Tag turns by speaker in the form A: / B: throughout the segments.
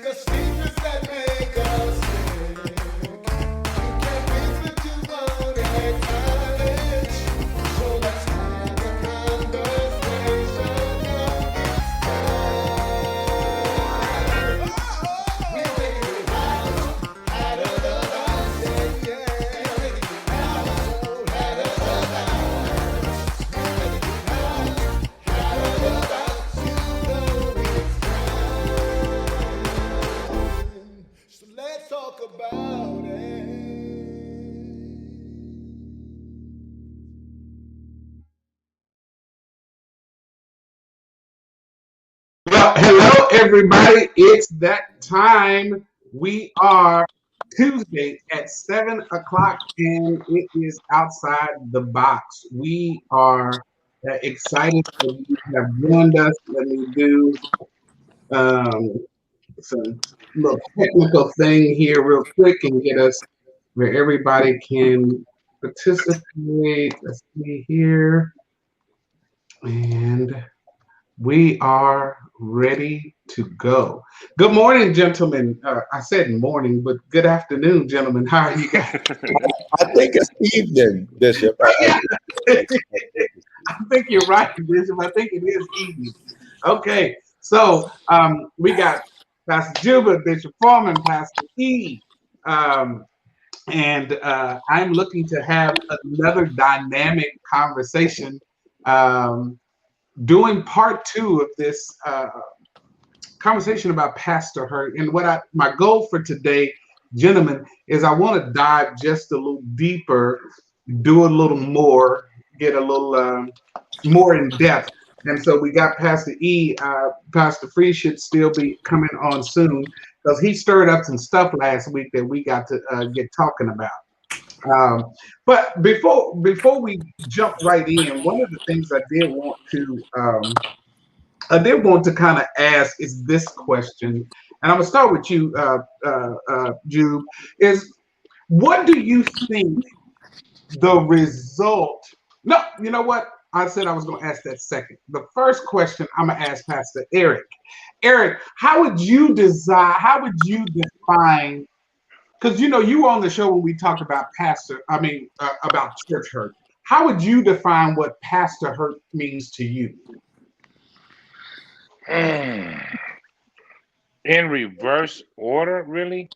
A: the secrets that make us sick. You can't fix what you won't acknowledge. So let's have a conversation on this time. We're taking it out of the box, yeah, yeah. We're taking it out of the box. We're taking it out of the box. You know it's time. So let's talk about it.
B: Well, hello everybody. It's that time. We are Tuesday at 7 o'clock, and it is outside the box. We are excited that you have joined us. Let me do um, some little technical thing here real quick and get us where everybody can participate. Let's see here, and we are ready to go. Good morning, gentlemen. I said morning, but good afternoon, gentlemen. How are you guys?
C: I think it's evening, Bishop.
B: Yeah, I think you're right, Bishop. I think it is evening. Okay, so we got Pastor Juba, Bishop Foreman, Pastor E. Um, and I'm looking to have another dynamic conversation, um, doing part two of this conversation about Pastor Hurt. And my goal for today, gentlemen, is I want to dive just a little deeper, do a little more, get a little more in depth. And so we got Pastor E. Pastor Free should still be coming on soon because he stirred up some stuff last week that we got to get talking about. But before we jump right in, one of the things I did want to kind of ask is this question, and I'm gonna start with you, Jude. Is what do you think the result? No, you know what? I said I was going to ask that second. The first question I'm going to ask Pastor Eric. Eric, how would you design? How would you define? Because you were on the show when we talked about about church hurt. How would you define what pastor hurt means to you?
D: In reverse order, really,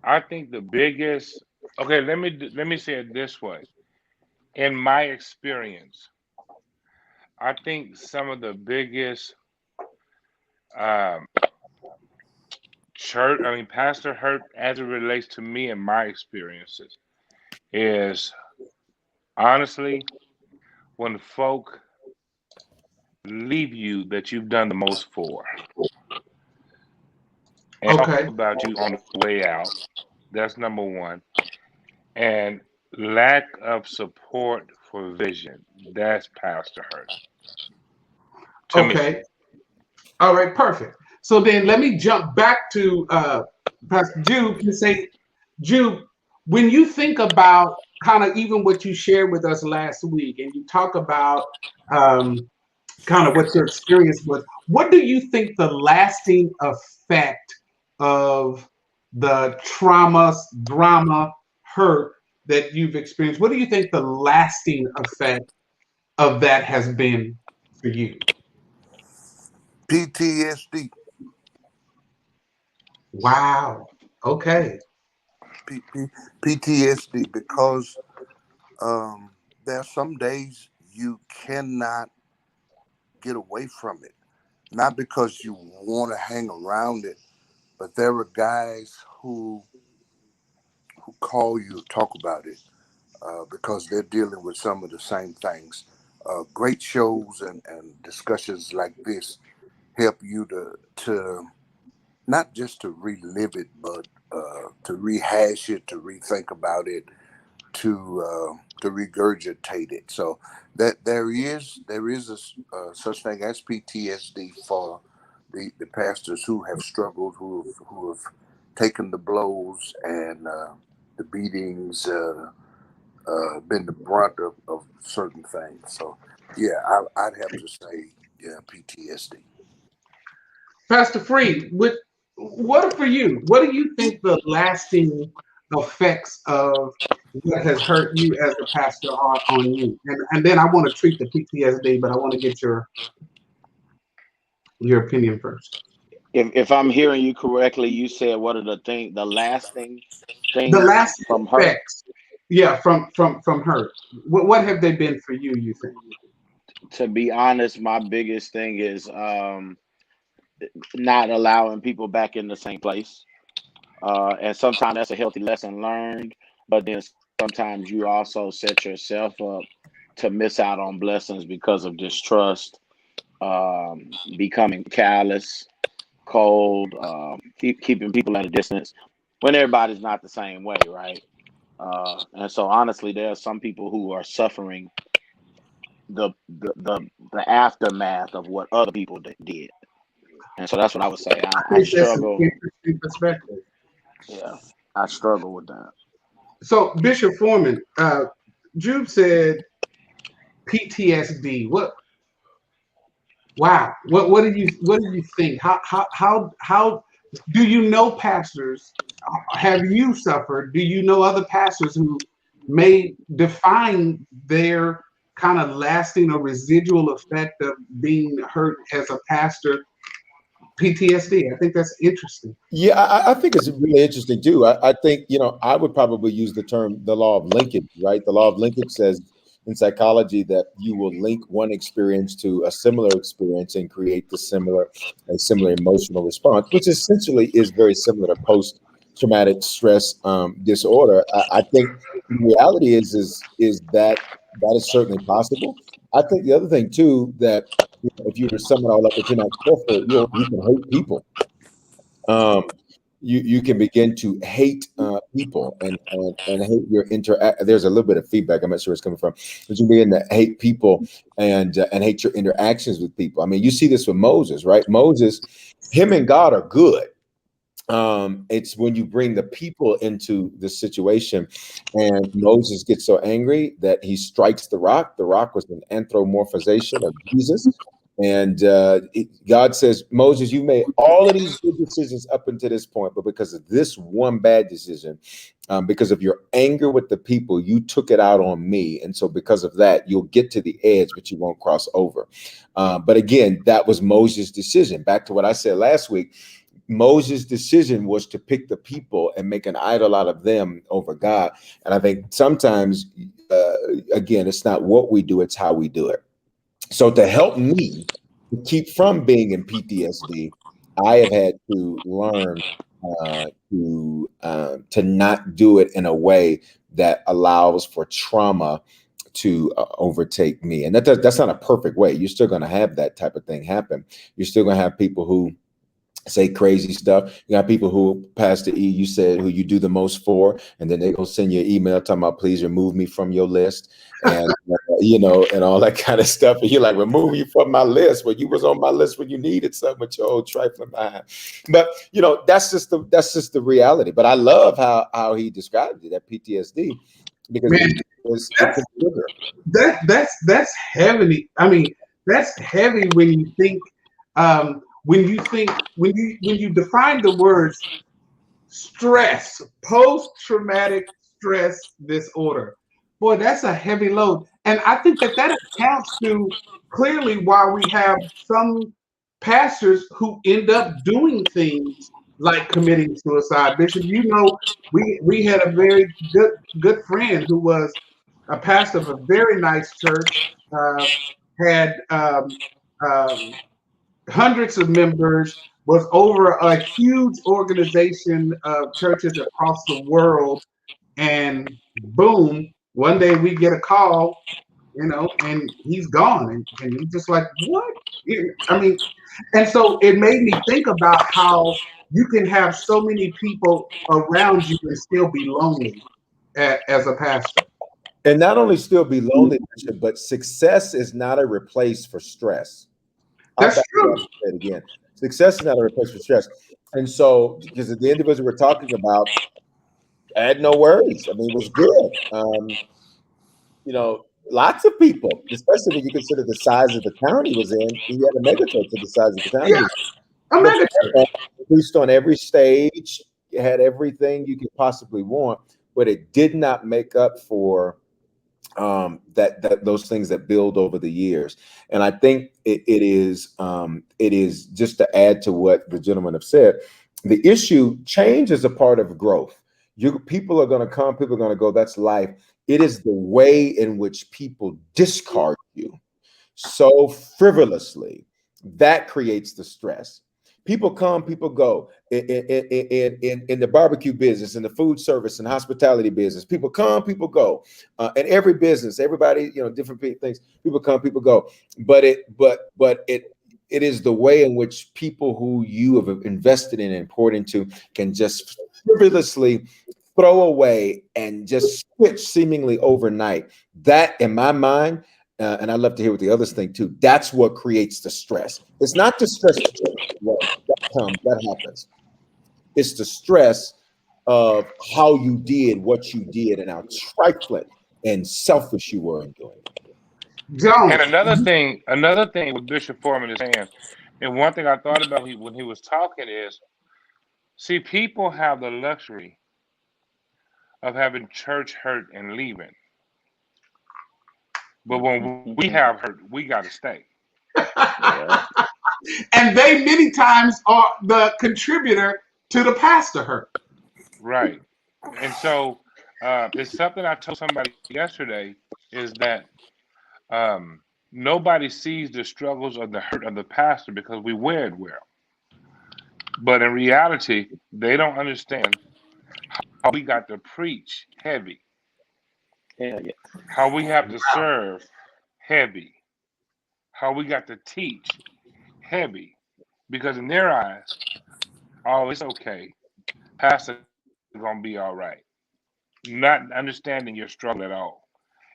D: I think the biggest. Okay, let me say it this way. In my experience, I think some of the biggest um, pastor hurt as it relates to me and my experiences is honestly when folk leave you that you've done the most for and talk
B: Okay,
D: about you on the way out. That's number one. And lack of support for vision. That's pastor hurt to me.
B: okay, all right, perfect. So then let me jump back to Pastor Jude and say, Jude, when you think about kind of even what you shared with us last week, and you talk about um, kind of what your experience was, what do you think the lasting effect of the trauma, drama, hurt that you've experienced? What do you think the lasting effect of that has been for you?
E: PTSD.
B: Wow. Okay.
E: PTSD because there are some days you cannot get away from it. Not because you want to hang around it, but there are guys who call you to talk about it because they're dealing with some of the same things. Great shows and discussions like this help you to not just to relive it, but to rehash it, to rethink about it, to regurgitate it. So that there is a such thing as PTSD for the pastors who have struggled, who have taken the blows and the beatings, been the brunt of certain things. So yeah, I'd have to say yeah, PTSD.
B: Pastor Free, What for you? What do you think the lasting effects of what has hurt you as a pastor are on you? And then I want to treat the PTSD, but I want to get your opinion first.
A: If I'm hearing you correctly, you said what are the lasting
B: The
A: things
B: lasting
A: from hurt?
B: effects, yeah, from hurt. What have they been for you? You think?
A: To be honest, my biggest thing is not allowing people back in the same place. And sometimes that's a healthy lesson learned, but then sometimes you also set yourself up to miss out on blessings because of distrust, becoming callous, cold, keeping people at a distance when everybody's not the same way, right? And so honestly, there are some people who are suffering the aftermath of what other people did. And so that's what I would say.
B: I
A: I
B: think that's an
A: struggle.
B: interesting perspective.
A: Yeah, I struggle with that.
B: So Bishop Foreman, Jude said PTSD. What? Wow. What do you think? How do you know pastors? Have you suffered? Do you know other pastors who may define their kind of lasting or residual effect of being hurt as a pastor? PTSD. I think that's interesting.
C: Yeah, I think it's really interesting too. I think, I would probably use the term the law of linkage, right? The law of linkage says in psychology that you will link one experience to a similar experience and create a similar emotional response, which essentially is very similar to post-traumatic stress disorder. I think the reality is that is certainly possible. I think the other thing too that if you were to sum it all up, if you're not careful, you can hate people. You can begin to hate people and hate your interact. There's a little bit of feedback. I'm not sure where it's coming from, but you begin to hate people and hate your interactions with people. I mean, you see this with Moses, right? Moses, him and God are good. It's when you bring the people into the situation, and Moses gets so angry that he strikes the rock. The rock was an anthropomorphization of Jesus. And God says, Moses, you made all of these good decisions up until this point, but because of this one bad decision, because of your anger with the people, you took it out on me. And so because of that, you'll get to the edge, but you won't cross over. But again, that was Moses' decision. Back to what I said last week. Moses' decision was to pick the people and make an idol out of them over God. And I think sometimes, again, it's not what we do, it's how we do it. So to help me to keep from being in PTSD, I have had to learn to not do it in a way that allows for trauma to overtake me. And that's not a perfect way. You're still going to have that type of thing happen. You're still going to have people who say crazy stuff. You got people who, Pastor E, you said who you do the most for, and then they go send you an email talking about, please remove me from your list, and and all that kind of stuff. And you're like, remove you from my list. Well, you was on my list when you needed something with your old trifling behind. But that's just the reality. But I love how he described it, that PTSD, because
B: Man,
C: it's
B: that's heavy. I mean, that's heavy when you think. When you define the words stress, post-traumatic stress disorder, boy, that's a heavy load. And I think that accounts to clearly why we have some pastors who end up doing things like committing suicide. Bishop, we had a very good friend who was a pastor of a very nice church, had hundreds of members, was over a huge organization of churches across the world, and boom, one day we get a call, and he's gone, and you're just like, what? I mean, and so it made me think about how you can have so many people around you and still be lonely as a pastor.
C: And not only still be lonely, but success is not a replace for stress.
B: That's true.
C: Again, success is not a replacement for stress. And so, because the individual we're talking about had no worries. I mean, it was good. Lots of people, especially when you consider the size of the town he was in, he had a megachurch of the size of the town.
B: Yeah. A
C: But
B: mega church.
C: preached on every stage, it had everything you could possibly want, but it did not make up for that those things that build over the years. And I think it is just to add to what the gentleman have said. The issue, change is a part of growth. People are going to come, people are going to go. That's life. It is the way in which people discard you so frivolously that creates the stress. People come, people go. In the barbecue business, in the food service and hospitality business, people come, people go. In every business, everybody, different things. People come, people go. But it is the way in which people who you have invested in and poured into can just frivolously throw away and just switch seemingly overnight. That, in my mind, and I'd love to hear what the others think too. That's what creates the stress. It's not the stress that happens. It's the stress of how you did what you did and how trifling and selfish you were in doing it.
B: Jones.
D: And another thing what Bishop Foreman is saying, and one thing I thought about when he was talking is, see, people have the luxury of having church hurt and leaving. But when we have hurt, we got to stay.
B: And they many times are the contributor to the pastor hurt.
D: Right. And so it's something I told somebody yesterday is that nobody sees the struggles or the hurt of the pastor because we wear it well. But in reality, they don't understand how we got to preach heavy, how we have to serve heavy, how we got to teach heavy. Because in their eyes, oh, it's okay. Pastor gonna be all right. Not understanding your struggle at all.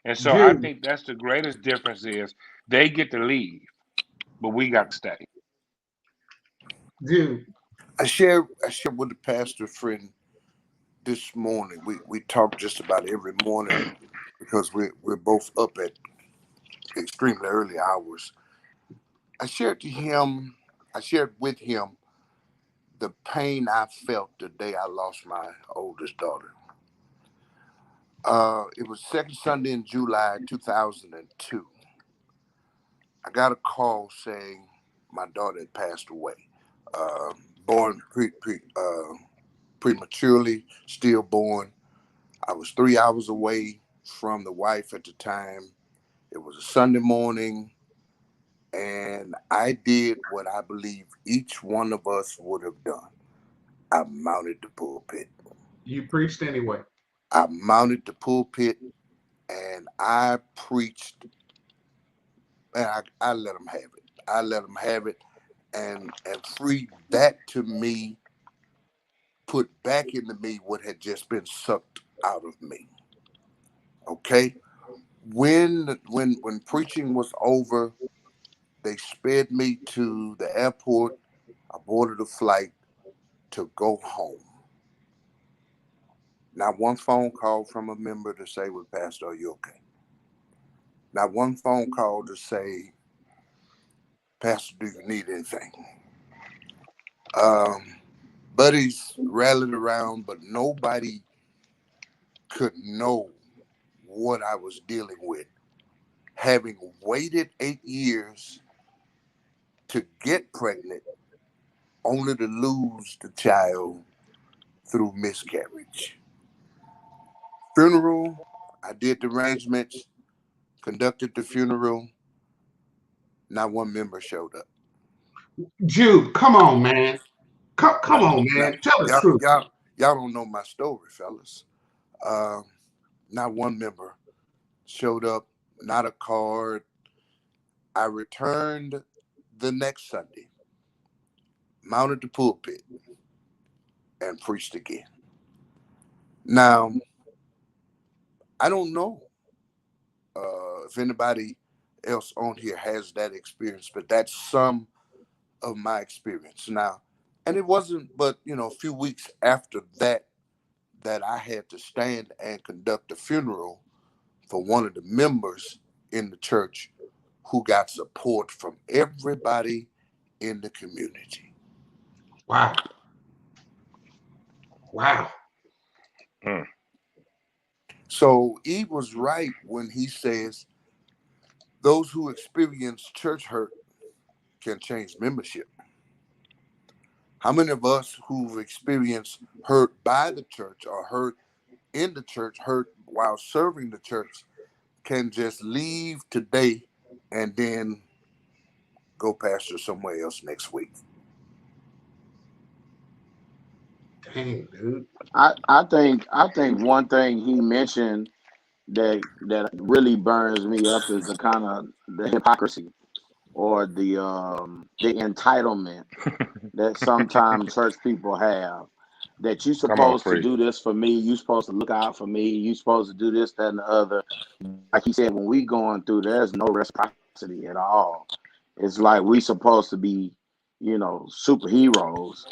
D: And so I
B: Dude,
D: think that's the greatest difference is they get to leave, but we got to stay.
B: dude.
E: I shared with a pastor friend this morning. We talk just about every morning because we're both up at extremely early hours. I shared with him the pain I felt the day I lost my oldest daughter. It was second Sunday in July 2002. I got a call saying my daughter had passed away. Born prematurely, stillborn. I was 3 hours away from the wife at the time. It was a Sunday morning, and I did what I believe each one of us would have done. I mounted the pulpit.
B: You preached anyway.
E: I mounted the pulpit and I preached, and I let them have it. I let them have it, and free that to me, put back into me what had just been sucked out of me. Okay, when preaching was over, they sped me to the airport. I boarded a flight to go home. Not one phone call from a member to say, "Well, Pastor, are you okay?" Not one phone call to say, "Pastor, do you need anything?" Buddies rallied around, but nobody could know what I was dealing with. Having waited 8 years to get pregnant, only to lose the child through miscarriage. Funeral, I did the arrangements, conducted the funeral. Not one member showed up.
B: Jude, come on, man. Come on, man. Tell the truth.
E: Y'all don't know my story, fellas. Not one member showed up, not a card. I returned the next Sunday, mounted the pulpit, and preached again. Now, I don't know if anybody else on here has that experience, but that's some of my experience. Now, and it wasn't but, a few weeks after that I had to stand and conduct a funeral for one of the members in the church who got support from everybody in the community.
B: Wow. Wow.
E: So Eve was right when he says those who experience church hurt can change membership. How many of us who've experienced hurt by the church or hurt in the church, hurt while serving the church, can just leave today and then go pastor somewhere else next week?
B: Dang, dude.
A: I think one thing he mentioned that really burns me up is the kind of the hypocrisy or the entitlement that sometimes church people have. That you
D: Come on,
A: supposed to
D: free.
A: do this for me, you supposed to look out for me, you supposed to do this, that, and the other. Like he said, when we going through, there's no reciprocity at all. It's like we supposed to be, superheroes.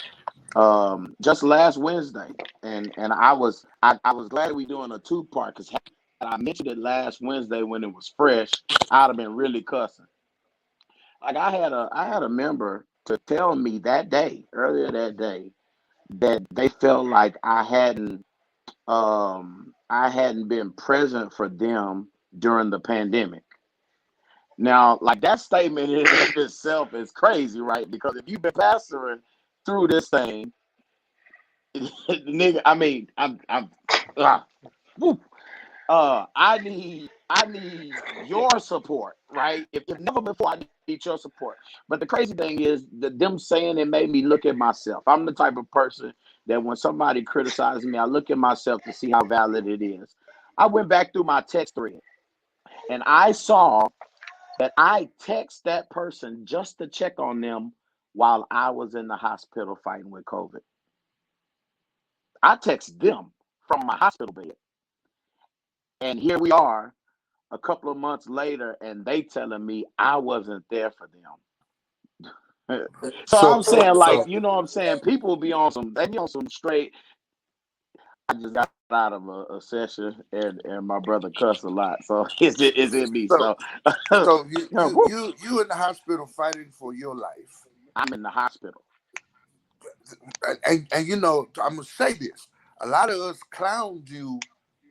A: Just last Wednesday, and I was glad we doing a 2-part, because had I mentioned it last Wednesday when it was fresh, I'd have been really cussing. Like I had a member to tell me earlier that day, that they felt like I hadn't been present for them during the pandemic. Now, like, that statement in and of itself is crazy, right? Because if you've been pastoring through this thing, nigga, I mean, I'm whew. I need your support, right? If never before, I need your support. But the crazy thing is that them saying it made me look at myself. I'm the type of person that when somebody criticizes me, I look at myself to see how valid it is. I went back through my text thread and I saw that I text that person just to check on them while I was in the hospital fighting with COVID. I text them from my hospital bed. And here we are a couple of months later, and they telling me I wasn't there for them. So
E: So,
A: I'm saying, like,
E: so,
A: you know what I'm saying? People they be on some straight. I just got out of a session, and my brother cussed a lot. So is it me?
E: so,
A: So
E: so you, you,
A: whew,
E: you, you in the hospital fighting for your life,
A: I'm in the hospital.
E: and I'm gonna say this: a lot of us clowned you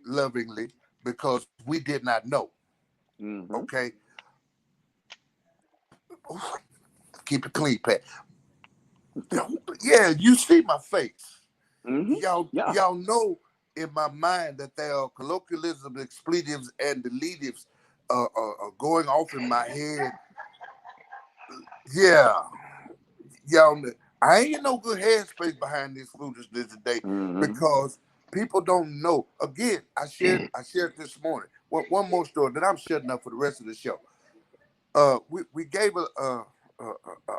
E: lovingly because we did not know.
A: Mm-hmm.
E: Okay, keep it clean, Pat. Yeah, you see my face.
A: Mm-hmm. Yeah.
E: Y'all know in my mind that there are colloquialisms, expletives, and deletives going off in my head. Yeah, y'all. I ain't in no good headspace behind this foolishness today
A: Mm-hmm.
E: because people don't know. Again, I shared this morning. One more story, then I'm shutting up for the rest of the show. We gave a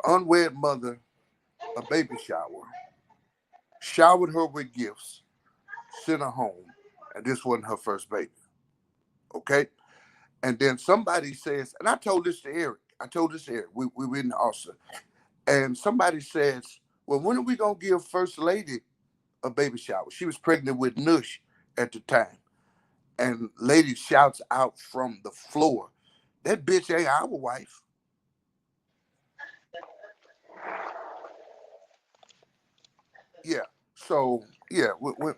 E: unwed mother a baby shower, showered her with gifts, sent her home, and this wasn't her first baby. Okay, and then somebody says, and I told this to Eric. We were in the Austin, and somebody says, "Well, when are we gonna give First Lady a baby shower?" She was pregnant with Nush at the time, and lady shouts out from the floor, "That bitch ain't our wife." Yeah. So yeah,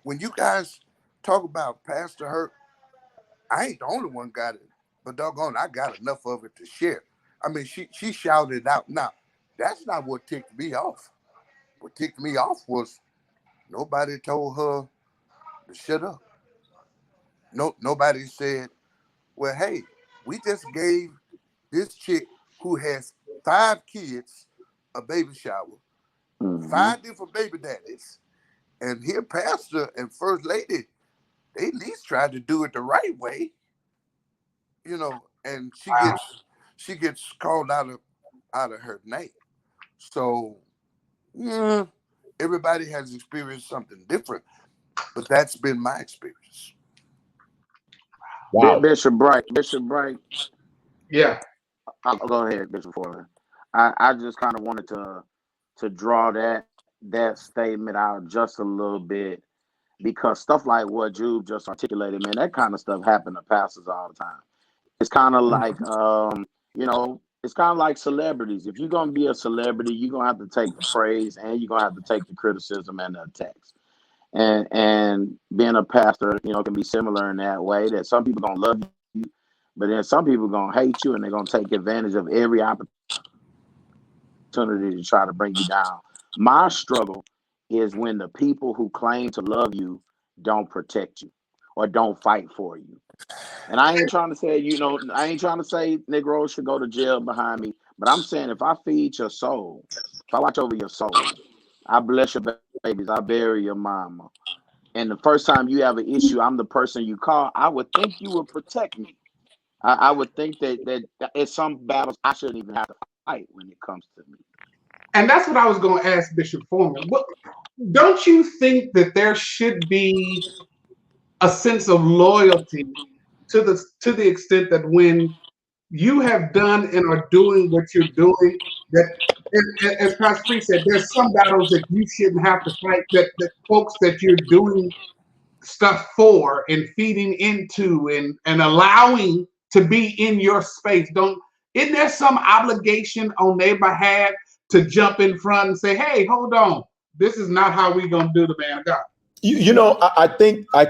E: when you guys talk about Pastor Hurt, I ain't the only one got it, but doggone, I got enough of it to share. I mean, she shouted out. Now, that's not what ticked me off. What ticked me off was nobody told her to shut up. No, nobody said, "Well, hey, we just gave this chick who has 5 kids a baby shower,
A: Mm-hmm.
E: 5 different baby daddies, and here, Pastor and First Lady, they at least tried to do it the right way, and
B: Wow.
E: she gets called out of her name. So yeah, everybody has experienced something different, but that's been my experience.
C: Wow.
A: Bishop Bright.
B: Yeah.
A: I'll go ahead, Bishop Foreman. I just kind of wanted to draw that statement out just a little bit, because stuff like what Jude just articulated, man, that kind of stuff happen to pastors all the time. It's kind of like, you know,
F: it's kind of like celebrities. If you're gonna be a celebrity, you're gonna have to take the praise and you're gonna have to take the criticism and the attacks. And being a pastor, can be similar in that way. That some people gonna love you, but then some people gonna hate you, and they're gonna take advantage of every opportunity to try to bring you down. My struggle is when the people who claim to love you don't protect you or don't fight for you. And I ain't trying to say, I ain't trying to say Negroes should go to jail behind me, but I'm saying if I feed your soul, if I watch over your soul, I bless your babies, I bury your mama. And the first time you have an issue, I'm the person you call. I would think you would protect me. I would think that in some battles I shouldn't even have to fight when it comes to me.
B: And that's what I was going to ask Bishop Foreman. Don't you think that there should be a sense of loyalty to the extent that when you have done and are doing what you're doing, that as Pastor Free said, there's some battles that you shouldn't have to fight, that folks that you're doing stuff for and feeding into and allowing to be in your space. Isn't there some obligation on their behalf to jump in front and say, hey, hold on, this is not how we're gonna do the man of God?
C: I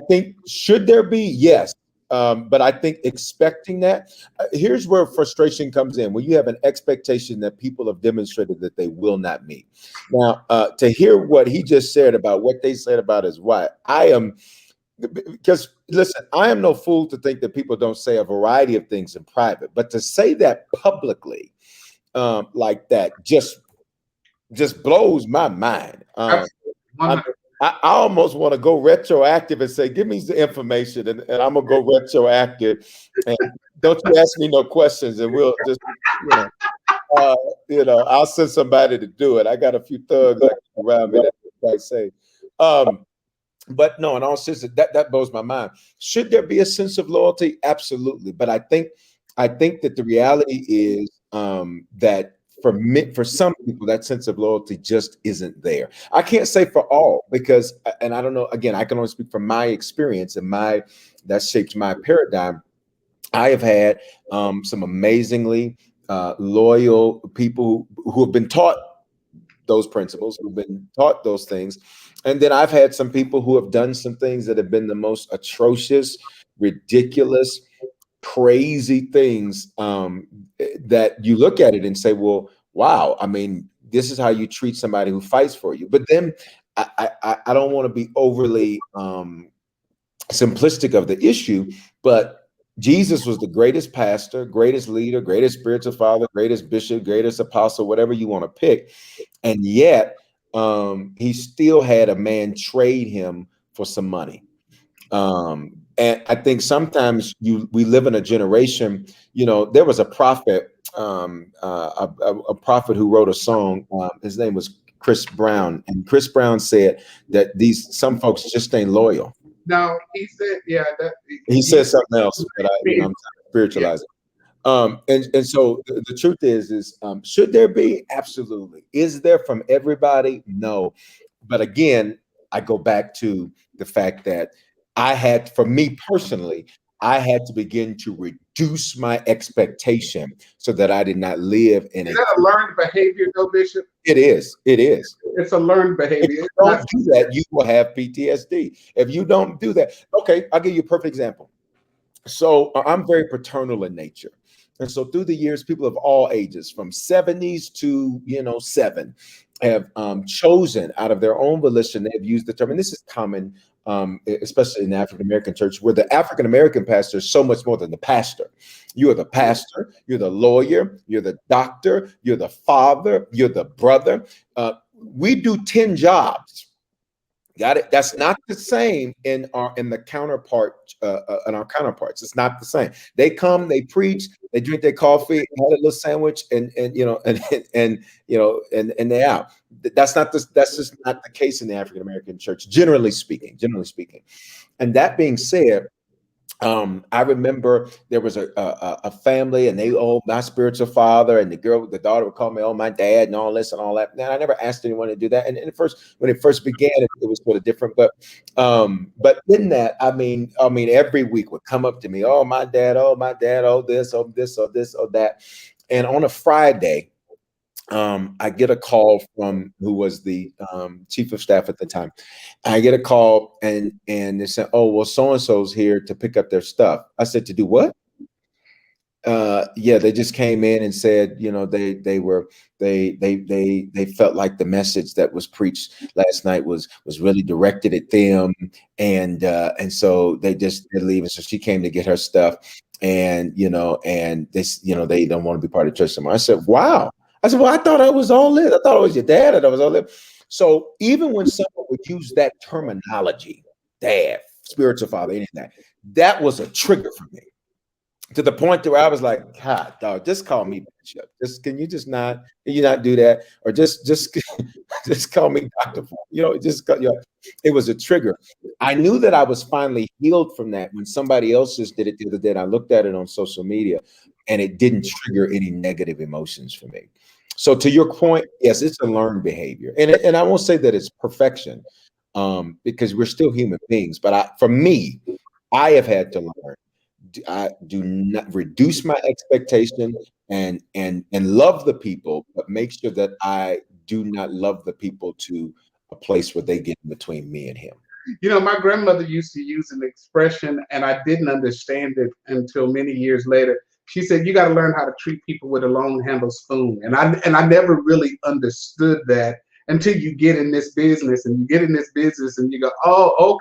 C: think should there be? Yes. But I think expecting that, here's where frustration comes in, when you have an expectation that people have demonstrated that they will not meet. Now, to hear what he just said about what they said about his wife, because listen, I am no fool to think that people don't say a variety of things in private, but to say that publicly like that just blows my mind. I almost want to go retroactive and say, give me the information and I'm going to go retroactive. And don't you ask me no questions and we'll just, I'll send somebody to do it. I got a few thugs around me that might say. But no, in all seriousness, that blows my mind. Should there be a sense of loyalty? Absolutely. But I think that the reality is that for some people, that sense of loyalty just isn't there. I can't say for all, because, and I don't know, again, I can only speak from my experience and that shaped my paradigm. I have had some amazingly loyal people who have been taught those principles, who've been taught those things. And then I've had some people who have done some things that have been the most atrocious, ridiculous, crazy things that you look at it and say, well, wow, I mean, this is how you treat somebody who fights for you. But then I don't want to be overly simplistic of the issue, but Jesus was the greatest pastor, greatest leader, greatest spiritual father, greatest bishop, greatest apostle, whatever you want to pick. And yet he still had a man trade him for some money. And I think sometimes we live in a generation, there was a prophet, a prophet who wrote a song. His name was Chris Brown. And Chris Brown said that some folks just ain't loyal.
B: No, he said, yeah.
C: He said something else, but I'm trying to spiritualize it. And so the truth is should there be? Absolutely. Is there from everybody? No. But again, I go back to the fact that for me personally, I had to begin to reduce my expectation so that I did not live in it.
B: Is that a learned behavior, though, Bishop?
C: It is.
B: It's a learned behavior.
C: If you don't do that, you will have PTSD. If you don't do that, okay, I'll give you a perfect example. So I'm very paternal in nature. And so through the years, people of all ages, from 70s to, 7, have chosen out of their own volition, they've used the term, and this is common, especially in the African-American church, where the African-American pastor is so much more than the pastor. You are the pastor, you're the lawyer, you're the doctor, you're the father, you're the brother. We do 10 jobs. Got it? That's not the same in our counterparts. It's not the same. They come, they preach, they drink their coffee, have a little sandwich, and they're out. That's just not the case in the African American church, generally speaking. And that being said, I remember there was a family, and they, my spiritual father, and the daughter would call me, my dad, and all this and all that. And I never asked anyone to do that. And when it first began, it was sort of different. But in that, I mean, every week would come up to me, my dad, oh this, oh that. And on a Friday, I get a call from who was the chief of staff at the time. I get a call and they said, "Oh, well, so and so's here to pick up their stuff." I said, "To do what?" Yeah, they just came in and said, you know, they felt like the message that was preached last night was really directed at them, and so they're leaving. So she came to get her stuff, and and this, they don't want to be part of church anymore. I said, wow. I said, well, I thought I was all in. I thought it was your dad, and I was all in. So even when someone would use that terminology, dad, spiritual father, anything, that was a trigger for me, to the point where I was like, God, dog, just call me Bishop. Can you not do that? Or just just call me Dr. It was a trigger. I knew that I was finally healed from that when somebody else just did it the other day. And I looked at it on social media and it didn't trigger any negative emotions for me. So to your point, yes, it's a learned behavior. And I won't say that it's perfection, because we're still human beings. But for me, I have had to learn. I do not reduce my expectation and love the people, but make sure that I do not love the people to a place where they get in between me and him.
B: My grandmother used to use an expression, and I didn't understand it until many years later. She said, "You got to learn how to treat people with a long-handled spoon," and I never really understood that until you get in this business, and you go, "Oh,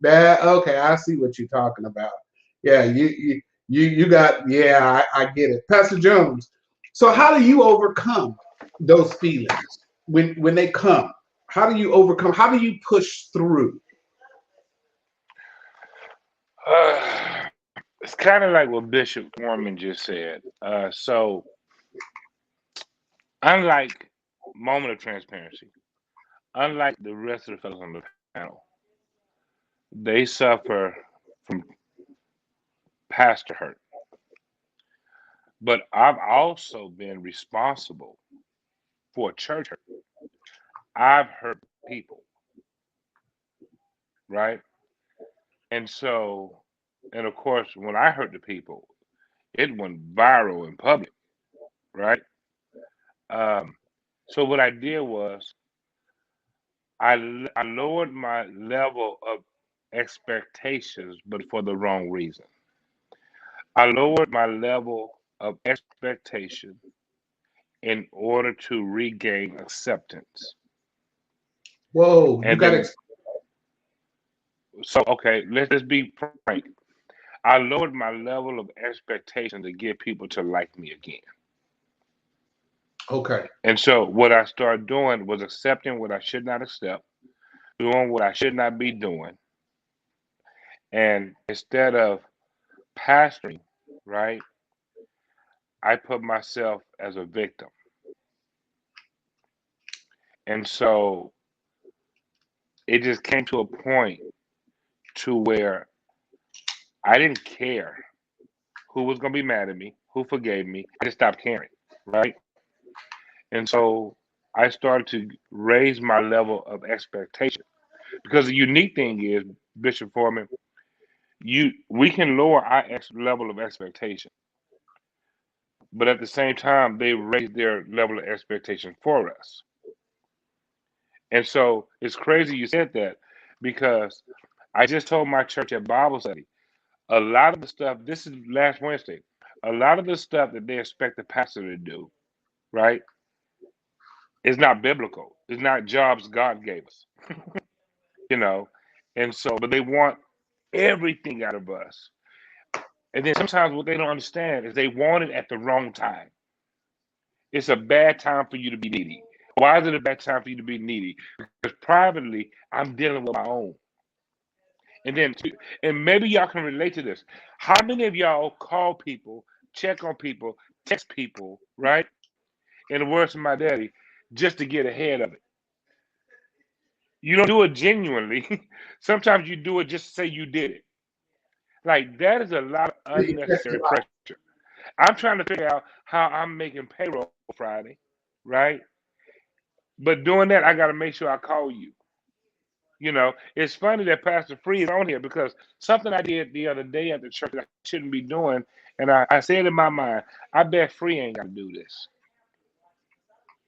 B: okay, I see what you're talking about." Yeah, you got, yeah, I get it. Pastor Jones, so how do you overcome those feelings when they come? How do you overcome? How do you push through?
D: It's kind of like what Bishop Foreman just said. So, unlike Moment of Transparency, unlike the rest of the fellows on the panel, they suffer from pastor hurt. But I've also been responsible for church hurt. I've hurt people, right? And so, and of course, when I hurt the people, it went viral in public, right? So what I did was I lowered my level of expectations, but for the wrong reason. I lowered my level of expectation in order to regain acceptance.
B: Whoa, you
D: And
B: got
D: then,
B: to.
D: so okay, let's be frank. I lowered my level of expectation to get people to like me again.
B: Okay.
D: And so what I started doing was accepting what I should not accept, doing what I should not be doing. And instead of pastoring, right, I put myself as a victim. And so it just came to a point to where I didn't care who was going to be mad at me, who forgave me. I just stopped caring, right? And so I started to raise my level of expectation. Because the unique thing is, Bishop Foreman, we can lower our level of expectation, but at the same time, they raise their level of expectation for us. And so it's crazy you said that, because I just told my church at Bible study, a lot of the stuff, this is last Wednesday, a lot of the stuff that they expect the pastor to do, right, is not biblical. It's not jobs God gave us, you know. And so, but they want everything out of us. And then sometimes what they don't understand is they want it at the wrong time. It's a bad time for you to be needy. Why is it a bad time for you to be needy? Because privately, I'm dealing with my own. And then, and maybe y'all can relate to this. How many of y'all call people, check on people, text people, right? In the words of my daddy, just to get ahead of it. You don't do it genuinely. Sometimes you do it just to say you did it. Like, that is a lot of unnecessary pressure. I'm trying to figure out how I'm making payroll Friday, right? But doing that, I got to make sure I call you. You know, it's funny that Pastor Free is on here because something I did the other day at the church that I shouldn't be doing, and I said in my mind, I bet Free ain't got to do this,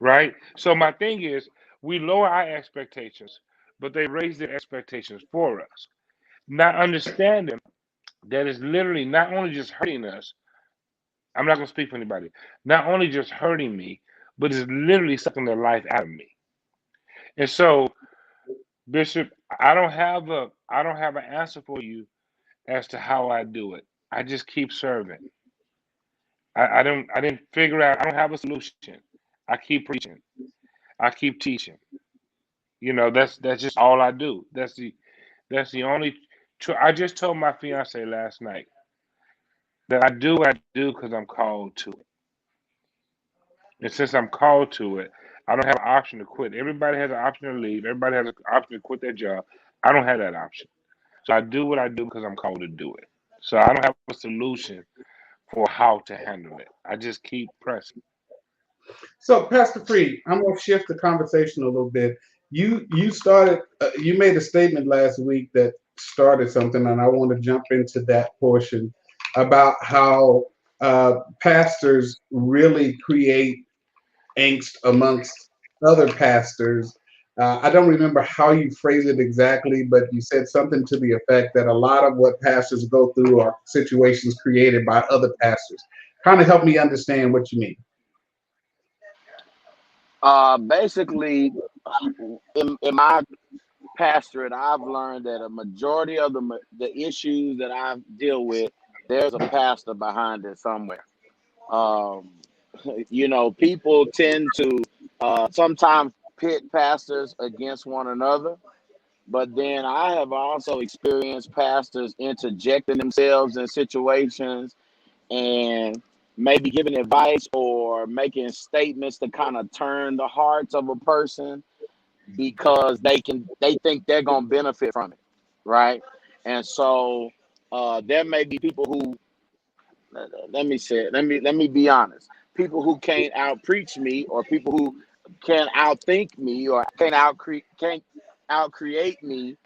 D: right? So my thing is, we lower our expectations, but they raise their expectations for us, not understanding that it's literally not only just hurting us. I'm not gonna speak for anybody. Not only just hurting me, but it's literally sucking the life out of me. And so, Bishop, I don't have an answer for you as to how I do it. I just keep serving. I didn't figure out. I don't have a solution. I keep preaching. I keep teaching. You know, that's just all I do. That's the only. I just told my fiance last night that I do because I'm called to it. And since I'm called to it, I don't have an option to quit. Everybody has an option to leave. Everybody has an option to quit their job. I don't have that option. So I do what I do because I'm called to do it. So I don't have a solution for how to handle it. I just keep pressing.
B: So, Pastor Free, I'm going to shift the conversation a little bit. You made a statement last week that started something, and I want to jump into that portion about how pastors really create angst amongst other pastors. I don't remember how you phrased it exactly, but you said something to the effect that a lot of what pastors go through are situations created by other pastors. Kind of help me understand what you mean.
F: Basically, in my pastorate, I've learned that a majority of the issues that I deal with, there's a pastor behind it somewhere. Um, you know, people tend to sometimes pit pastors against one another, but then I have also experienced pastors interjecting themselves in situations and maybe giving advice or making statements to kind of turn the hearts of a person because they think they're gonna benefit from it, right? And so there may be people who let me say it, let me be honest. People who can't out preach me, or people who can't outthink me, or can't out create me,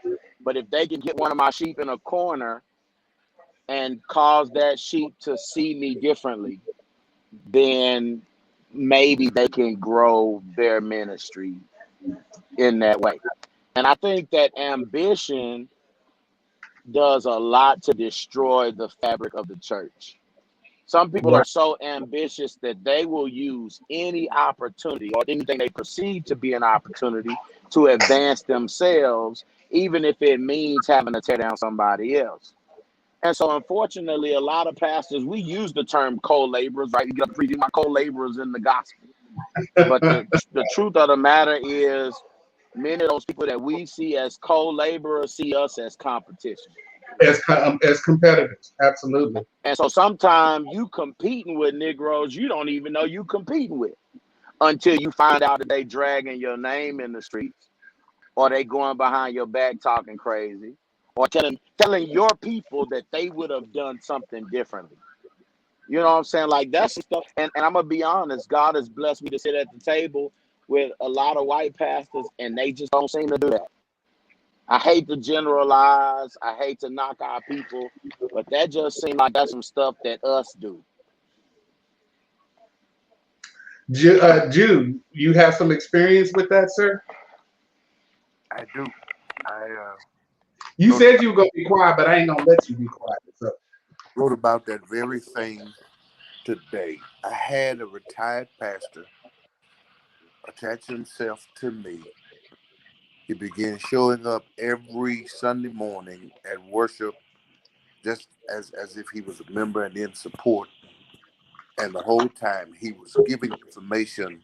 F: but if they can get one of my sheep in a corner and cause that sheep to see me differently, then maybe they can grow their ministry in that way. And I think that ambition does a lot to destroy the fabric of the church. Some people are so ambitious that they will use any opportunity or anything they perceive to be an opportunity to advance themselves, even if it means having to tear down somebody else. And so, unfortunately, a lot of pastors, we use the term co-laborers, right? You got to preach my co-laborers in the gospel. But the truth of the matter is, many of those people that we see as co-laborers see us as competition.
B: As competitors, absolutely.
F: And so sometimes you competing with Negroes you don't even know you competing with until you find out that they dragging your name in the streets, or they going behind your back talking crazy, or telling your people that they would have done something differently. You know what I'm saying? Like, that's some stuff. And I'm gonna be honest, God has blessed me to sit at the table with a lot of white pastors, and they just don't seem to do that. I hate to generalize, I hate to knock our people, but that just seems like that's some stuff that us do.
B: Jude, you have some experience with that, sir?
E: I do. I
B: You said you were going to be quiet, but I ain't going to let you be quiet. So.
E: wrote about that very thing today. I had a retired pastor attach himself to me. He began showing up every Sunday morning at worship, just as if he was a member and in support. And the whole time he was giving information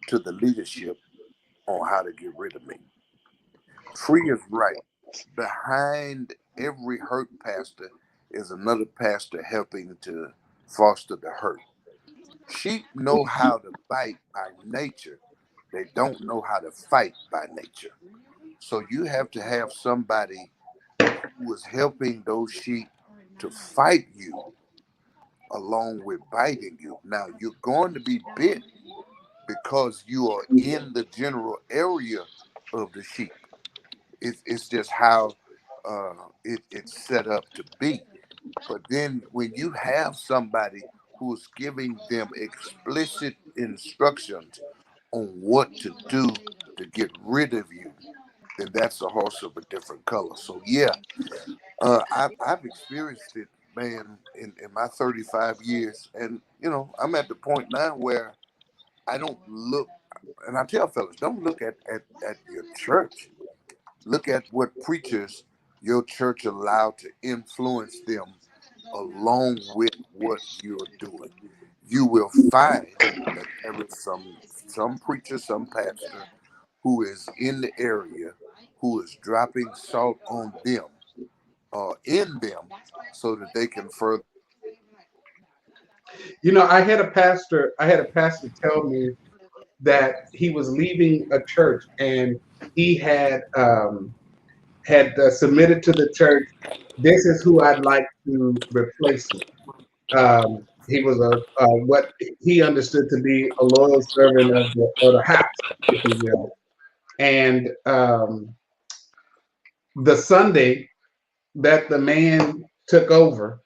E: to the leadership on how to get rid of me. Free is right. Behind every hurt pastor is another pastor helping to foster the hurt. Sheep know how to bite by nature. They don't know how to fight by nature. So you have to have somebody who is helping those sheep to fight you along with biting you. Now, you're going to be bit because you are in the general area of the sheep. It's just how it's set up to be. But then when you have somebody who's giving them explicit instructions on what to do to get rid of you, then that's a horse of a different color. So yeah, I've experienced it, man, in my 35 years, and I'm at the point now where I don't look, and I tell fellas, don't look at your church. Look at what preachers your church allowed to influence them along with what you're doing. You will find that there is some preacher, some pastor who is in the area who is dropping salt on them in them so that they can further.
B: I had a pastor tell me that he was leaving a church and he had submitted to the church. This is who I'd like to replace me. He was what he understood to be a loyal servant of the house, if you will. And the Sunday that the man took over,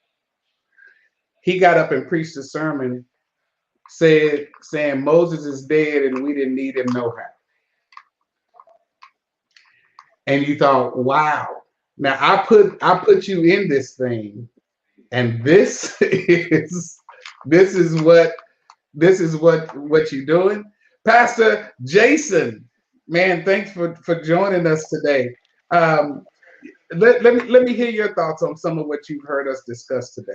B: he got up and preached a sermon saying Moses is dead and we didn't need him no how. And you thought, wow. Now I put you in this thing, and this is what you're doing. Pastor Jason, man, thanks for joining us today. Um, let me hear your thoughts on some of what you've heard us discuss today.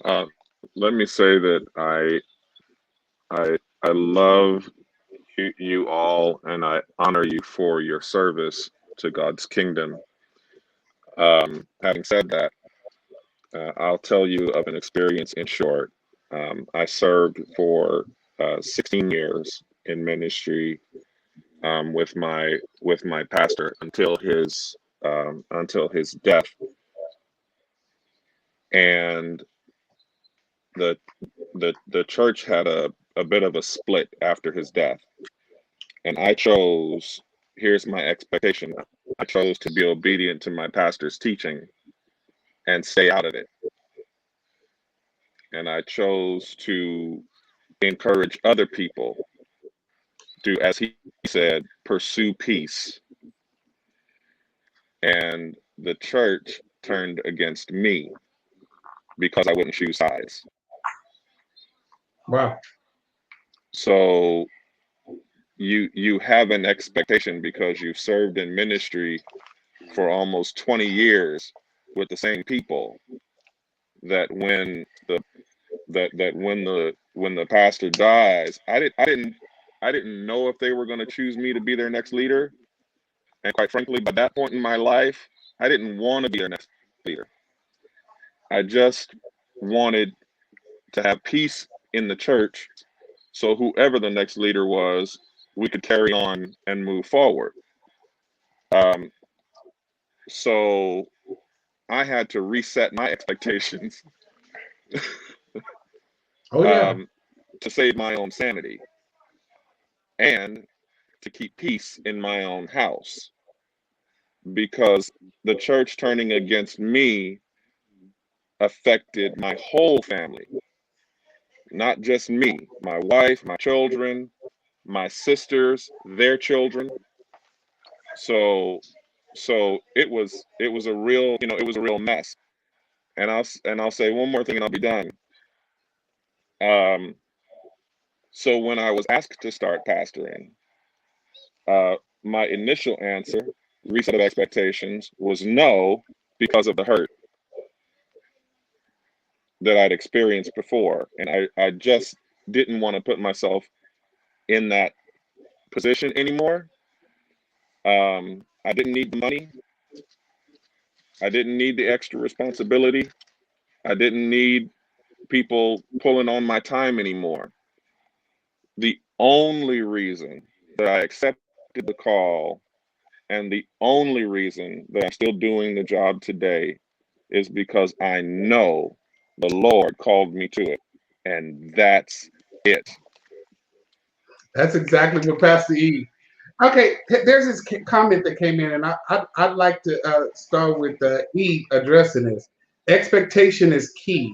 G: Uh, Let me say that I love you all, and I honor you for your service to God's kingdom. Having said that, I'll tell you of an experience in short. I served for 16 years in ministry with my pastor until his death, and the church had a bit of a split after his death, and here's my expectation. I chose to be obedient to my pastor's teaching and stay out of it. And I chose to encourage other people to, as he said, pursue peace. And the church turned against me because I wouldn't choose sides.
B: Wow.
G: So you have an expectation, because you've served in ministry for almost 20 years with the same people, that when the pastor dies, I didn't know if they were going to choose me to be their next leader. And quite frankly, by that point in my life, I didn't want to be their next leader. I just wanted to have peace in the church, so whoever the next leader was, we could carry on and move forward. So I had to reset my expectations
B: Oh yeah.
G: to save my own sanity and to keep peace in my own house, because the church turning against me affected my whole family, not just me, my wife, my children, my sisters, their children. So it was a real mess. And I'll say one more thing and I'll be done. So when I was asked to start pastoring, my initial answer, reset of expectations, was no, because of the hurt that I'd experienced before. And I just didn't want to put myself in that position anymore. I didn't need the money. I didn't need the extra responsibility. I didn't need people pulling on my time anymore. The only reason that I accepted the call, and the only reason that I'm still doing the job today, is because I know the Lord called me to it. And that's it.
B: That's exactly what Pastor E Okay, there's this comment that came in, and I'd like to start with E addressing this. Expectation is key.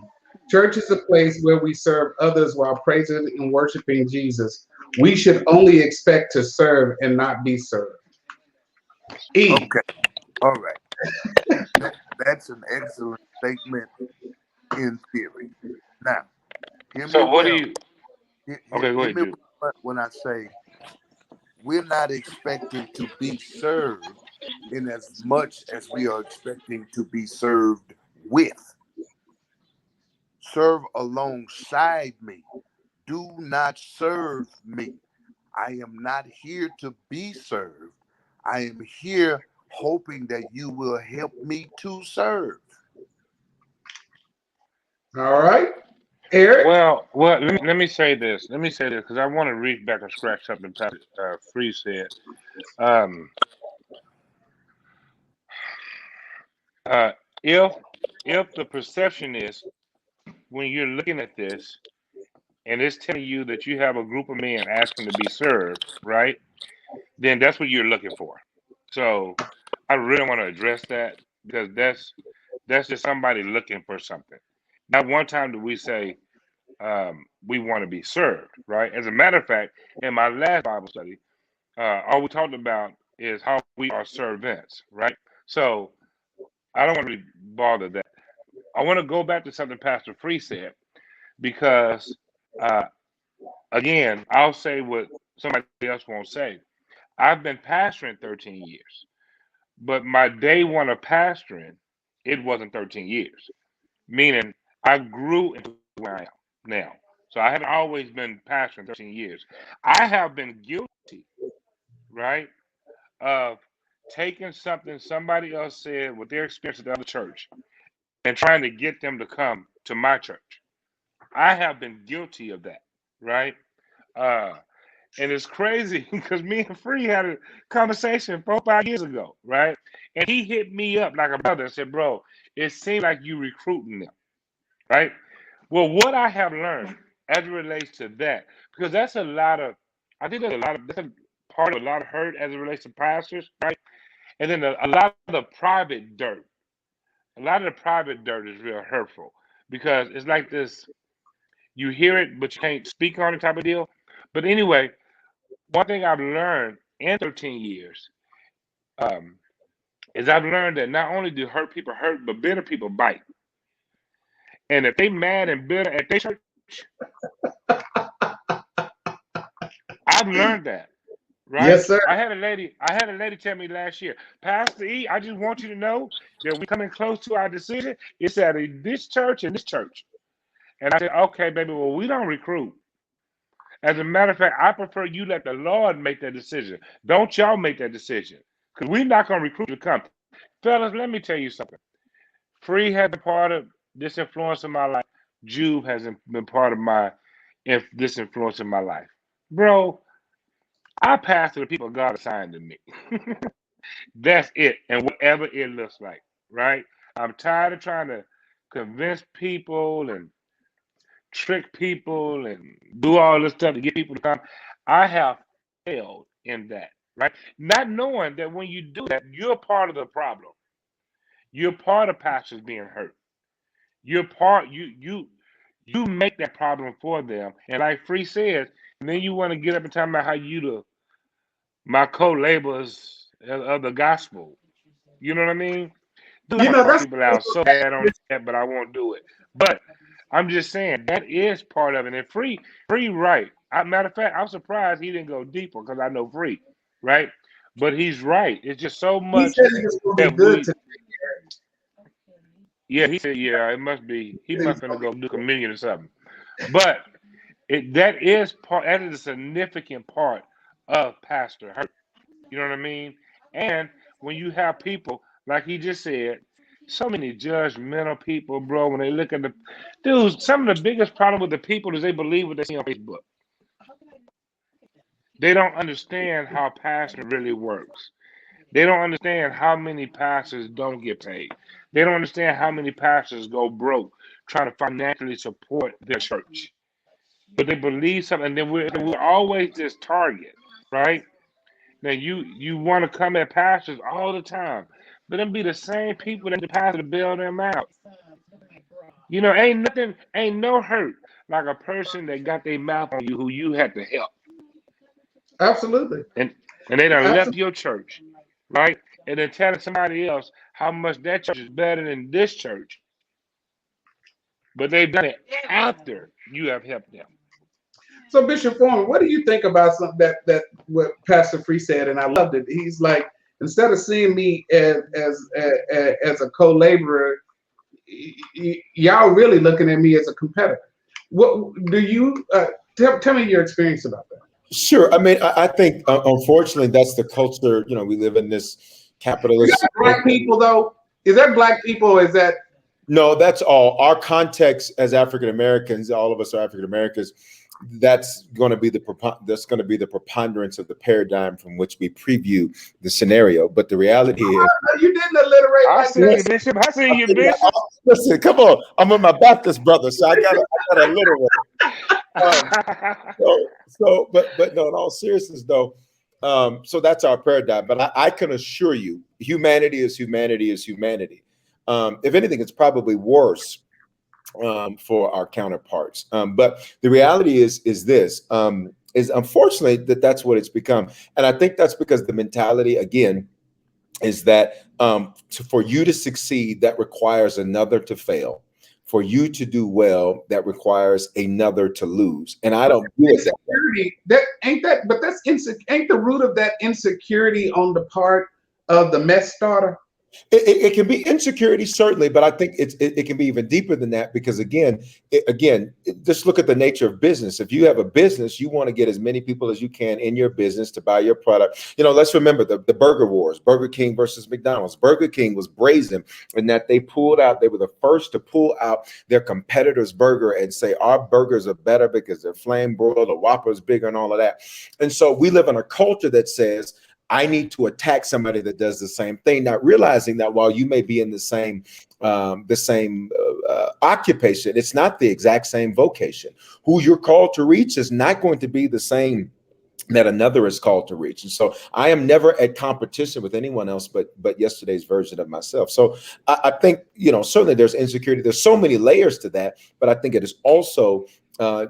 B: Church is a place where we serve others while praising and worshiping Jesus. We should only expect to serve and not be served. E.
E: Okay, all right. That's an excellent statement in theory. Now, hear me
D: So what do
E: well.
D: you? Okay, go
E: Hear
D: ahead,
E: me
D: Jude.
E: well when I say we're not expecting to be served in as much as we are expecting to be served with. Serve alongside me. Do not serve me. I am not here to be served. I am here hoping that you will help me to serve.
B: All right, Eric.
D: Well, let me say this. Let me say this because I want to reach back and scratch something Pastor Free said. Um, uh, if the perception is when you're looking at this and it's telling you that you have a group of men asking to be served, right? Then that's what you're looking for. So I really want to address that because that's just somebody looking for something. Not one time do we say we want to be served, right? As a matter of fact, in my last Bible study, all we talked about is how we are servants, right? So I don't want to really bother that. I want to go back to something Pastor Free said because, uh, again, I'll say what somebody else won't say. I've been pastoring 13 years, but my day one of pastoring, it wasn't 13 years, meaning I grew into where I am now. So I haven't always been pastoring 13 years. I have been guilty, right, of taking something somebody else said with their experience at the other church and trying to get them to come to my church. I have been guilty of that, right? Uh, and it's crazy because me and Free had a conversation 4 or 5 years ago, right? And he hit me up like a brother and said, "Bro, it seems like you recruiting them, right?" Well, what I have learned as it relates to that, because that's a lot of, I think that's a part of a lot of hurt as it relates to pastors, right? And then a lot of the private dirt, a lot of the private dirt is real hurtful because it's like this, you hear it, but you can't speak on it type of deal. But anyway, one thing I've learned in 13 years um, is I've learned that not only do hurt people hurt, but bitter people bite. And if they mad and bitter at their church, I've learned that. Right?
B: Yes, sir.
D: I had a lady tell me last year, Pastor E, I just want you to know that we're coming close to our decision. It's at this church and this church. And I said, okay, baby, well, we don't recruit. As a matter of fact, I prefer you let the Lord make that decision. Don't y'all make that decision. Because we're not going to recruit to come. Fellas, let me tell you something. Free has been part of this influence in my life. Jude has been part of this influence in my life. Bro, I pastor the people God assigned to me. That's it. And whatever it looks like, right? I'm tired of trying to convince people and trick people and do all this stuff to get people to come. I have failed in that, right? Not knowing that when you do that, you're part of the problem. You're part of pastors being hurt. You're part you make that problem for them. And like Free says, and then you want to get up and talk about how you my co-laborers of the gospel. You know what I mean? Dude, I
B: You
D: want to
B: know
D: call
B: that's
D: people out so bad on that, but I won't do it. But I'm just saying that is part of it. And Free, right? Matter of fact, I'm surprised he didn't go deeper because I know Free, right? But he's right. It's just so
B: he
D: much
B: said he was going to be
D: that
B: good
D: we.
B: to.
D: Yeah, he said, yeah, it must be. He
B: He said
D: must
B: he's
D: gonna
B: gonna be-
D: go do communion or something. But that is part. That is a significant part of Pastor Hurt. You know what I mean? And when you have people like he just said, so many judgmental people, bro. When they look at the dudes, some of the biggest problem with the people is they believe what they see on Facebook. They don't understand how pastor really works. They don't understand how many pastors don't get paid. They don't understand how many pastors go broke trying to financially support their church. But they believe something, and then we're always this target, right? Now you want to come at pastors all the time, but them be the same people that the pastor to bail them out. You know, ain't no hurt like a person that got their mouth on you who you had to help,
B: Absolutely.
D: and they done left
B: Absolutely.
D: your church, right? And then telling somebody else how much that church is better than this church, but they've done it after you have helped them.
B: So Bishop Foreman, what do you think about some that what Pastor Free said? And I loved it. He's like, instead of seeing me as a co-laborer, y'all really looking at me as a competitor. What do you tell me your experience about that?
C: Sure. I mean, I think unfortunately that's the culture. You know, we live in this
B: Is
C: capitalist.
B: that black people though? Is that black people? Or is that
C: No, that's all. Our context as African Americans, all of us are African Americans. That's going to be the preponderance of the paradigm from which we preview the scenario. But the reality is,
B: you didn't alliterate
D: I
B: like
D: see
B: that?
D: you, Bishop. I see you, Bishop.
C: listen, come on, I'm with my Baptist brother, so I got to alliterate. But no, in all seriousness though, so that's our paradigm. But I can assure you, humanity is humanity is humanity. If anything, it's probably worse for our counterparts. But the reality is this, is unfortunately that's what it's become. And I think that's because the mentality, again, is that for you to succeed, that requires another to fail. For you to do well, that requires another to lose. And I don't do it that way.
B: Insecurity, but that's ain't the root of that insecurity on the part of the mess starter?
C: It can be insecurity, certainly, but I think it can be even deeper than that because just look at the nature of business. If you have a business, you want to get as many people as you can in your business to buy your product. You know, let's remember the burger wars, Burger King versus McDonald's. Burger King was brazen in that they were the first to pull out their competitor's burger and say, our burgers are better because they're flame broiled, the Whopper's bigger and all of that. And so we live in a culture that says, I need to attack somebody that does the same thing, not realizing that while you may be in the same occupation, it's not the exact same vocation. Who you're called to reach is not going to be the same that another is called to reach. And so I am never at competition with anyone else but yesterday's version of myself. So I think, certainly there's insecurity. There's so many layers to that, but I think it is also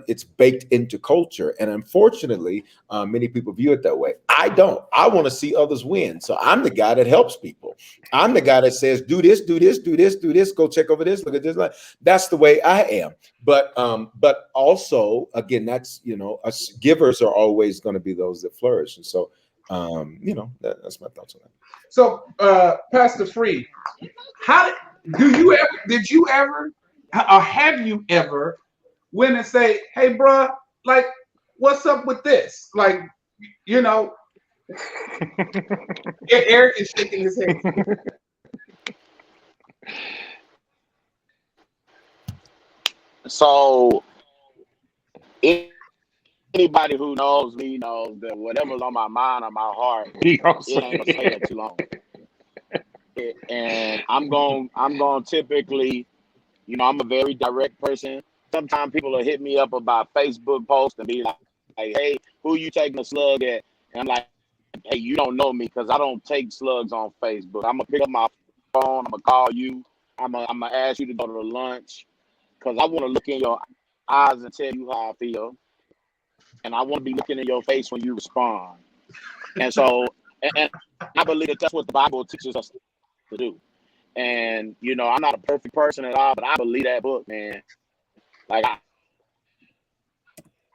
C: it's baked into culture. And unfortunately, many people view it that way. I don't. I want to see others win. So I'm the guy that helps people. I'm the guy that says, do this, do this, do this, do this, go check over this, look at this. That's the way I am. But also, again, that's, us givers are always going to be those that flourish. And so, that's my thoughts on that.
B: So, Pastor Free, did you ever, or have you ever went and say, hey, bruh, like, what's up with this? Like, Eric is shaking his head.
F: So anybody who knows me knows that whatever's on my mind or my heart, it ain't gonna stay there too long. And I'm going typically, I'm a very direct person. Sometimes people will hit me up about Facebook posts and be like, hey, who you taking a slug at? And I'm like, hey, you don't know me because I don't take slugs on Facebook. I'm going to pick up my phone. I'm going to call you. I'm going to ask you to go to lunch because I want to look in your eyes and tell you how I feel. And I want to be looking in your face when you respond. And so, and I believe that that's what the Bible teaches us to do. And, I'm not a perfect person at all, but I believe that book, man. Like,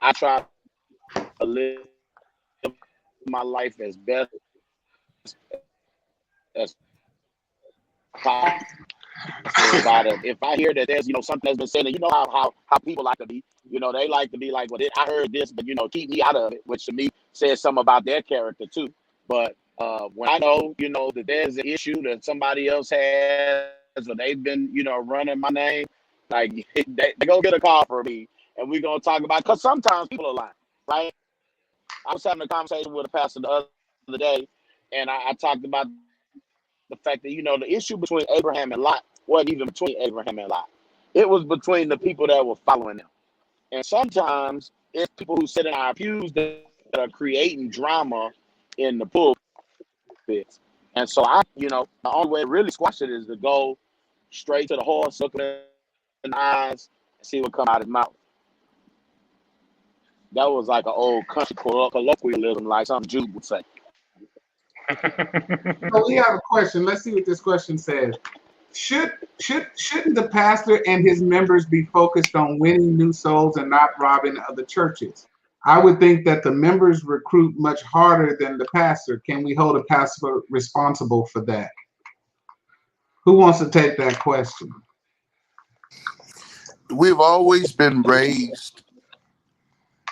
F: I try to live my life as best as possible. If I hear that there's, something that's been said, and how people like to be, they like to be like, well, I heard this, but, keep me out of it, which to me says something about their character too. But when I know, that there's an issue that somebody else has, or they've been, running my name, like they go get a call for me, and we're gonna talk about. Because sometimes people are lying, right? I was having a conversation with a pastor the other day, and I talked about the fact that the issue between Abraham and Lot wasn't even between Abraham and Lot. It was between the people that were following them. And sometimes it's people who sit in our pews that are creating drama in the pulpit. And so the only way to really squash it is to go straight to the horse, look in the eyes, and see what come out his mouth. That was like an old country colloquialism, like something Jews would say.
B: So we have a question. Let's see what this question says. Shouldn't the pastor and his members be focused on winning new souls and not robbing other churches? I would think that the members recruit much harder than the pastor. Can we hold a pastor responsible for that? Who wants to take that question?
E: We've always been raised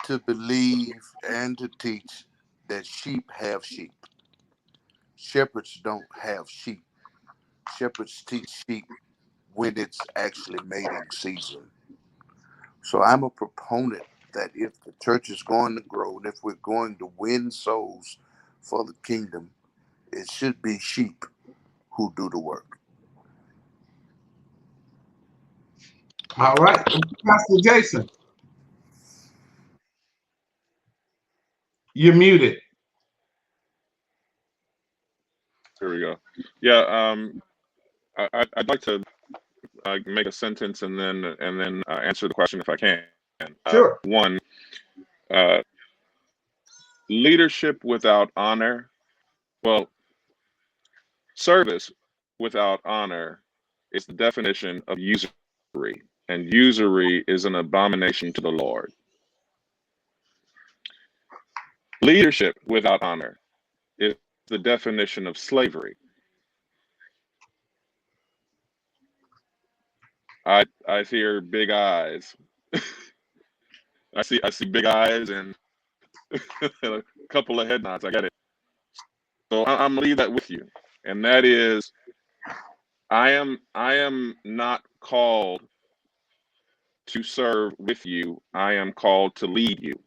E: to believe and to teach that sheep have sheep. Shepherds don't have sheep. Shepherds teach sheep when it's actually mating season. So I'm a proponent that if the church is going to grow and if we're going to win souls for the kingdom, it should be sheep who do the work.
B: All right, Pastor Jason, you're muted.
G: Here we go. Yeah, I'd like to make a sentence and then answer the question if I can.
B: Sure.
G: One, leadership without honor. Well, service without honor is the definition of usury, and usury is an abomination to the Lord. Leadership without honor is the definition of slavery. I hear big eyes. I see big eyes and a couple of head nods. I get it. So I'm gonna leave that with you, and that is, I am not called to serve with you. I am called to lead you.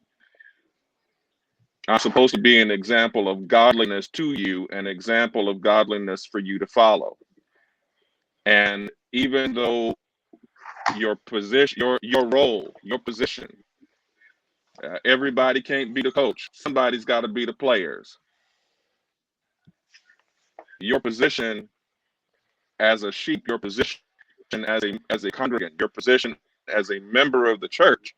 G: I'm supposed to be an example of godliness to you, an example of godliness for you to follow. And even though your position, your role, your position, everybody can't be the coach. Somebody's got to be the players. Your position as a sheep, your position as a congregant, your position as a member of the church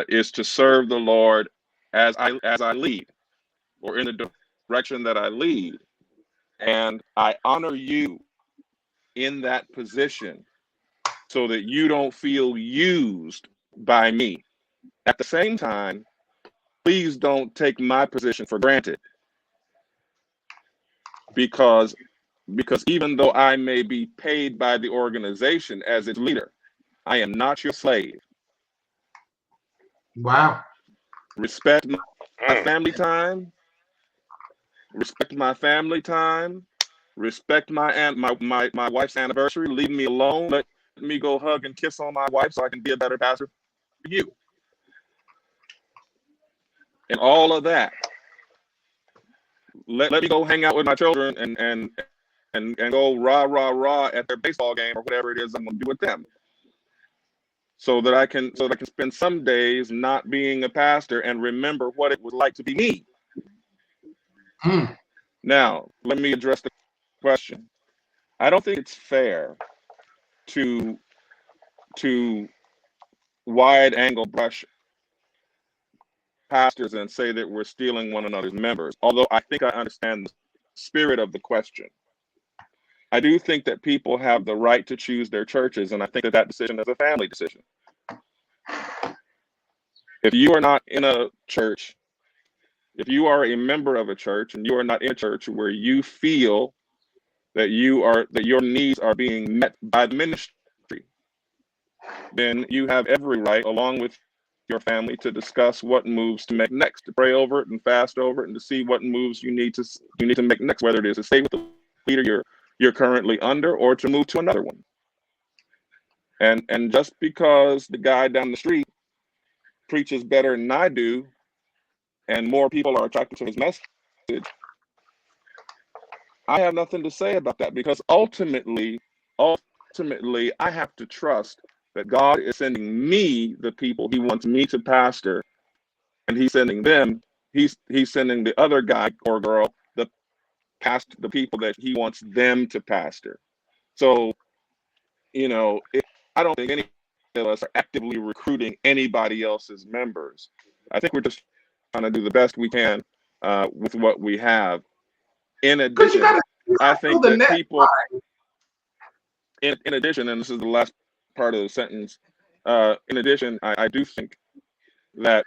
G: is to serve the Lord as I lead, or in the direction that I lead. And I honor you in that position so that you don't feel used by me. At the same time, please don't take my position for granted, because even though I may be paid by the organization as its leader, I am not your slave.
B: Wow.
G: Respect my family time. Respect my family time. Respect my wife's anniversary. Leave me alone. Let me go hug and kiss on my wife so I can be a better pastor for you. And all of that. Let me go hang out with my children and go rah at their baseball game or whatever it is I'm gonna do with them. So that I can spend some days not being a pastor and remember what it was like to be me. Now, let me address the question. I don't think it's fair to wide angle brush pastors and say that we're stealing one another's members, although I think I understand the spirit of the question. I do think that people have the right to choose their churches, and I think that decision is a family decision. If you are not in a church, if you are a member of a church and you are not in a church where you feel that your needs are being met by the ministry, then you have every right, along with your family, to discuss what moves to make next, to pray over it and fast over it, and to see what moves you need to make next, whether it is to stay with the leader you're currently under or to move to another one. And just because the guy down the street preaches better than I do, and more people are attracted to his message, I have nothing to say about that, because ultimately, I have to trust that God is sending me the people he wants me to pastor, and he's sending them he's sending the other guy or girl the people that he wants them to pastor. So, you know, I don't think any of us are actively recruiting anybody else's members. I think we're just trying to do the best we can with what we have. In addition, I think that people, in addition, and this is the last part of the sentence, in addition, I do think that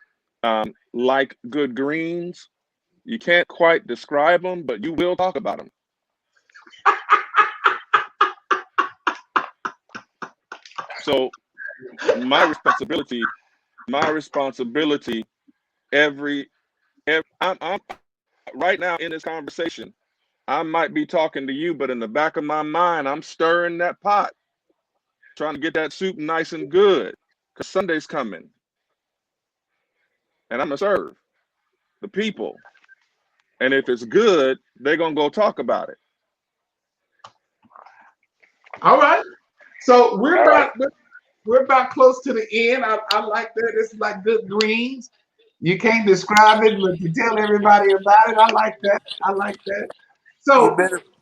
G: like good greens, you can't quite describe them, but you will talk about them. So my responsibility, I'm right now in this conversation, I might be talking to you, but in the back of my mind, I'm stirring that pot, trying to get that soup nice and good, because Sunday's coming. And I'm gonna serve the people. And if it's good, they're gonna go talk about it.
B: All right. So we're about close to the end. I like that. This is like good greens. You can't describe it, but you tell everybody about it. I like that. I like that. So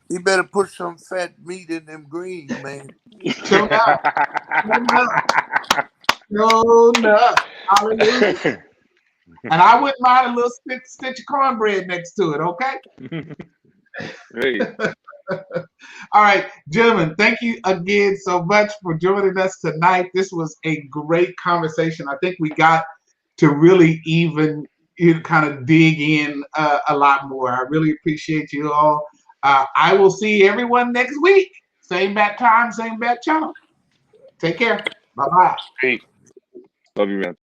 E: you better put some fat meat in them greens, man.
B: show up. Hallelujah. And I wouldn't mind a little stitch of cornbread next to it, okay?
G: Hey.
B: All right, gentlemen, thank you again so much for joining us tonight. This was a great conversation. I think we got to really even kind of dig in a lot more. I really appreciate you all. I will see everyone next week. Same bat time, same bat channel. Take care. Bye-bye.
G: Hey. Love you, man.